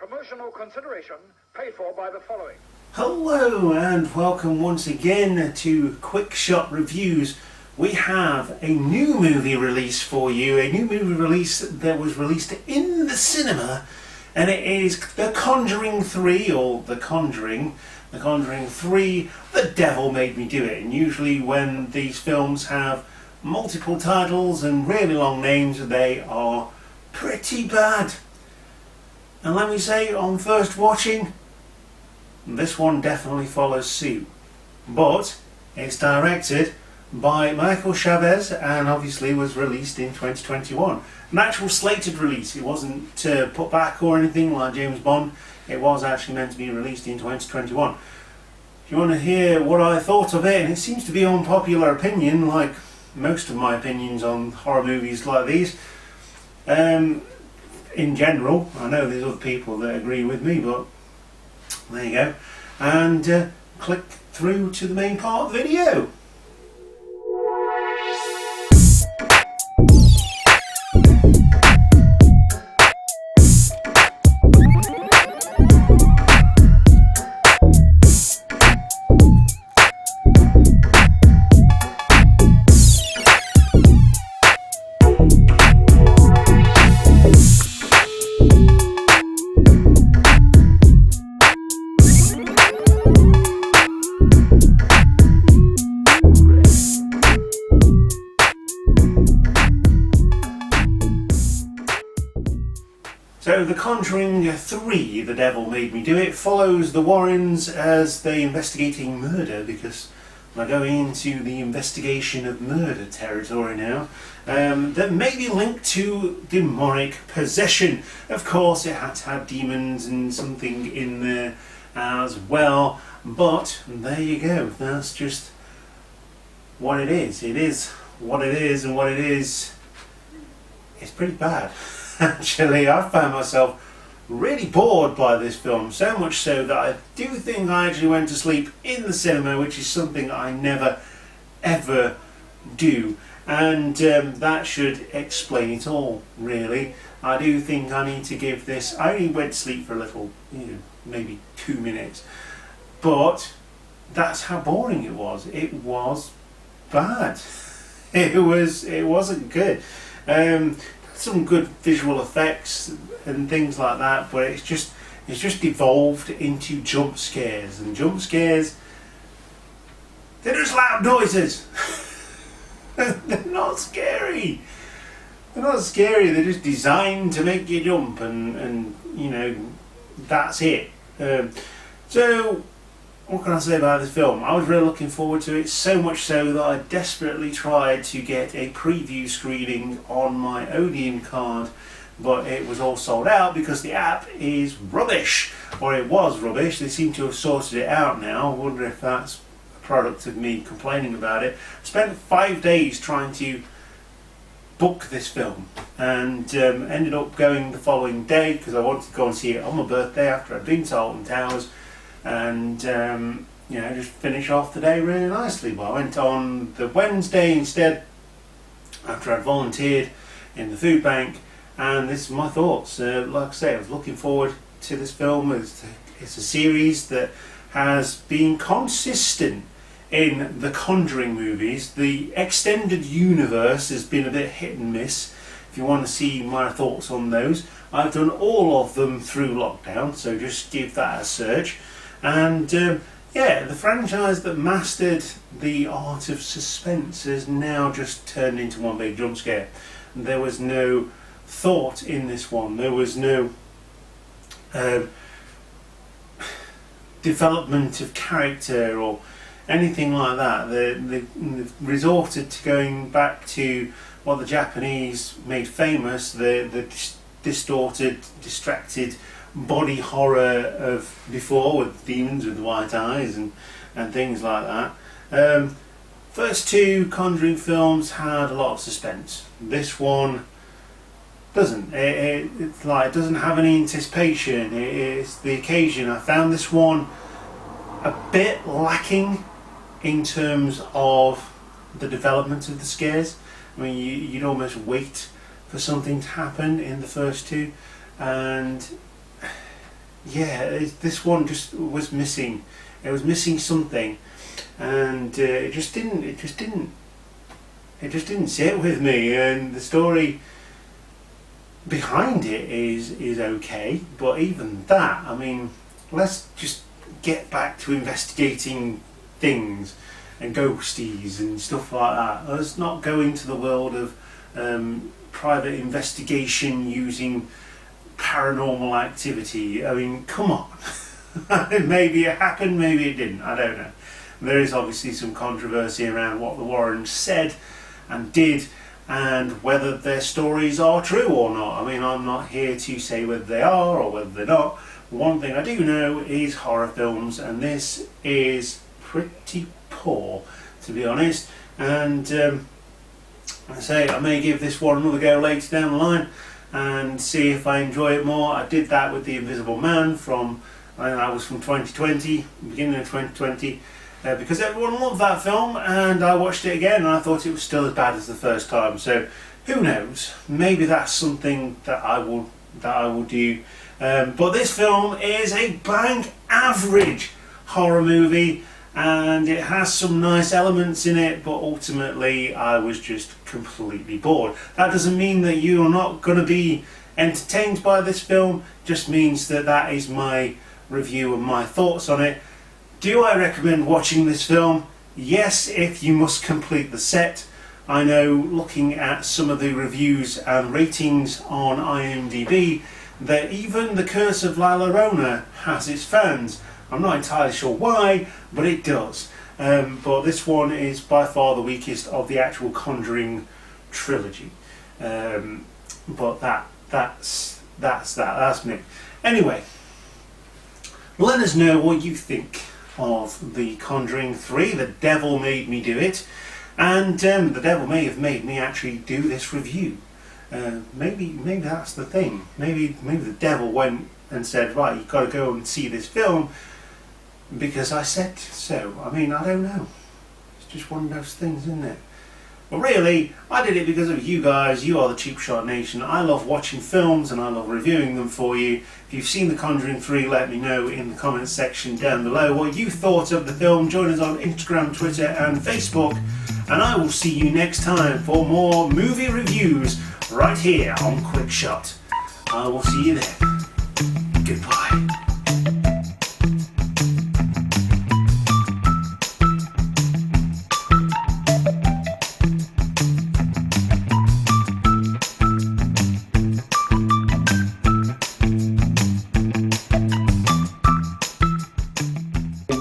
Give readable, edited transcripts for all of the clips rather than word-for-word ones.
Promotional consideration paid for by the following. Hello and welcome once again to Quick Shot Reviews. We have a new movie release for you, a new movie release that was released in the cinema, and it is The Conjuring 3, or The Conjuring 3, The Devil Made Me Do It. And usually when these films have multiple titles and really long names, they are pretty bad. And let me say, on first watching, this one definitely follows suit. But it's directed by Michael Chavez and obviously was released in 2021. An actual slated release. It wasn't put back or anything like James Bond. It was actually meant to be released in 2021. If you want to hear what I thought of it, and it seems to be unpopular opinion, like most of my opinions on horror movies like these, in general, I know there's other people that agree with me, but there you go. And click through to the main part of the video. So The Conjuring 3, The Devil Made Me Do It, follows the Warrens as they investigating murder, because we're going into the investigation of murder territory now, that may be linked to demonic possession. Of course it had to have demons and something in there as well, but there you go, that's just what it is. It is what it is, and what it is pretty bad. Actually, I found myself really bored by this film, so much so that I do think I actually went to sleep in the cinema, which is something I never ever do, and that should explain it all, really. I do think I need to give this, I only went to sleep for a little, maybe 2 minutes, but that's how boring it was. It was bad. It wasn't good. Some good visual effects and things like that, but it's just evolved into jump scares, and jump scares, they're just loud noises. They're not scary. They're just designed to make you jump, and that's it. So what can I say about this film? I was really looking forward to it, so much so that I desperately tried to get a preview screening on my Odeon card, but it was all sold out because the app is rubbish, or it was rubbish. They seem to have sorted it out now. I wonder if that's a product of me complaining about it. I spent 5 days trying to book this film, and ended up going the following day because I wanted to go and see it on my birthday after I'd been to Alton Towers, and just finish off the day really nicely. But I went on the Wednesday instead, after I'd volunteered in the food bank, and this is my thoughts. Like I say, I was looking forward to this film. It's a series that has been consistent in the Conjuring movies. The extended universe has been a bit hit and miss. If you want to see my thoughts on those, I've done all of them through lockdown, so just give that a search. And the franchise that mastered the art of suspense has now just turned into one big jump scare. There was no thought in this one. There was no development of character or anything like that. They resorted to going back to what the Japanese made famous, the distorted, distracted body horror of before, with demons with white eyes and things like that. First two Conjuring films had a lot of suspense. This one doesn't. It doesn't have any anticipation. It's the occasion. I found this one a bit lacking in terms of the development of the scares. I mean, you'd almost wait for something to happen in the first two, and this one just was missing. It was missing something, and it just didn't sit with me. And the story behind it is okay, but even that, I mean, let's just get back to investigating things and ghosties and stuff like that. Let's not go into the world of private investigation using paranormal activity. I mean, come on. Maybe it happened, maybe it didn't, I don't know. There is obviously some controversy around what the Warrens said and did, and whether their stories are true or not. I mean, I'm not here to say whether they are or whether they're not. One thing I do know is horror films, and this is pretty poor, to be honest. And I say I may give this one another go later down the line and see if I enjoy it more. I did that with The Invisible Man from, I think that was from 2020, beginning of 2020, because everyone loved that film, and I watched it again and I thought it was still as bad as the first time. So who knows? Maybe that's something that I will do. But this film is a bang average horror movie, and it has some nice elements in it, but ultimately I was just completely bored. That doesn't mean that you're not going to be entertained by this film, just means that that is my review and my thoughts on it. Do I recommend watching this film? Yes, if you must complete the set. I know, looking at some of the reviews and ratings on IMDb, that even The Curse of La Llorona has its fans. I'm not entirely sure why, but it does. But this one is by far the weakest of the actual Conjuring trilogy. But that's me. Anyway, let us know what you think of The Conjuring 3. The devil made me do it, and the devil may have made me actually do this review. Maybe that's the thing. Maybe the devil went and said, right, you've got to go and see this film because I said so. I mean, I don't know. It's just one of those things, isn't it? But really, I did it because of you guys. You are the Cheap Shot Nation. I love watching films and I love reviewing them for you. If you've seen The Conjuring 3, let me know in the comments section down below what you thought of the film. Join us on Instagram, Twitter and Facebook. And I will see you next time for more movie reviews right here on Quick Shot. I will see you then. Goodbye.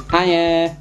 Hiya.